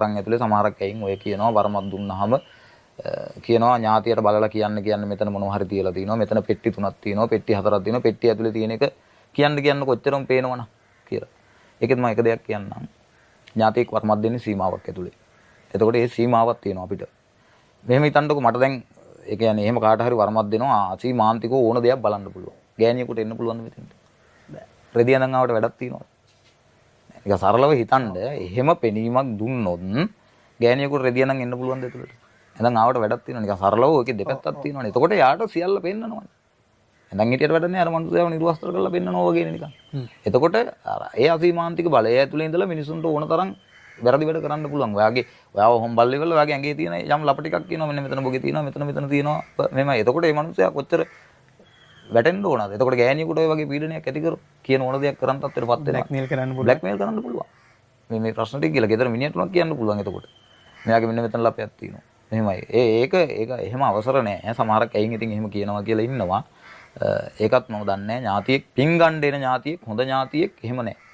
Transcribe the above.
වරන් ඇතුලේ සමහරක් අයින් ඔය කියනවා වරමක් දුන්නාම කියනවා ඥාතියට බලලා කියන්න මෙතන මොනවා හරි තියලා තිනවා මෙතන පෙට්ටි 3ක් තියෙනවා පෙට්ටි 4ක් තියෙනවා පෙට්ටි ඇතුලේ තියෙන එක කියන්න කොච්චරම පේනවනම් කියලා. ඒකෙත් මම එක දෙයක් කියන්නම්. ඥාතියෙක් වරමක් දෙන්නේ සීමාවක් ඇතුලේ. එතකොට ඒ සීමාවක් තියෙනවා අපිට. මෙහෙම හිතන්නකෝ මට දැන් ඒ කියන්නේ එහෙම කාට හරි වරමක් දෙනවා අසීමාන්තිකව ඕන දෙයක් බලන්න පුළුවන්. ගෑණියෙකුට එන්න පුළුවන් මෙතෙන්ට. බෑ. රෙදි අඳන් ආවට වැඩක් තියෙනවා. ඒක සරලව හිතන්න එහෙම පෙනීමක් දුන්නොත් ගෑණියෙකුට රෙදි අඳන් එන්න පුළුවන්ද එතකොට? එහෙනම් ආවට වැඩක් තියෙනවා. නිකන් සරලව ඒකේ දෙපැත්තක් තියෙනවානේ. එතකොට යාට සියල්ල පෙන්නනවානේ. එහෙනම් හිටියට වැඩ නැහැ අර මනුස්සයව නිර්වස්ත්‍ර කරලා පෙන්නනවා වගේනේ නිකන්. එතකොට අර ඒ අසීමාන්තික බලය ඇතුලේ ඉඳලා මිනිසුන්ට ඕන තරම් වැරදි වැඩ කරන්න පුළුවන්. ඔයාව හොම්බල් ඉවල ඔයාගේ ඇඟේ තියෙන යම් ලප ටිකක් කියනවා මෙන්න මෙතන බොගේ තියෙනවා මෙතන තියෙනවා මෙහෙමයි. එතකොට මේ මනුස්සයා කොච්චර වැටෙන්න ඕනද? එතකොට ගෑණියෙකුට ඔය වගේ පීඩනයක් ඇති කර කියන ඕන දෙයක් කරන් තත්ත්වයටපත් වෙනවා. බ්ලැක්මේල් කරන්න පුළුවන්. බ්ලැක්මේල් කරන්න පුළුවන්. මේ ප්‍රශ්න ටික කියලා ගෙදර මිනිහට උනත් කියන්න පුළුවන් එතකොට. මෙයාගේ මෙන්න මෙතන ලපයක් තියෙනවා. මෙහෙමයි. ඒක එහෙම අවසර නැහැ. සමහරක් ඇයින් ඉතින් එහෙම කියනවා කියලා ඉන්නවා. ඒකත් මම දන්නේ නැහැ. ඥාතියෙක් පින් ගන්න එන ඥාතියෙක් හොඳ ඥාතියෙක් එහෙම නැහැ.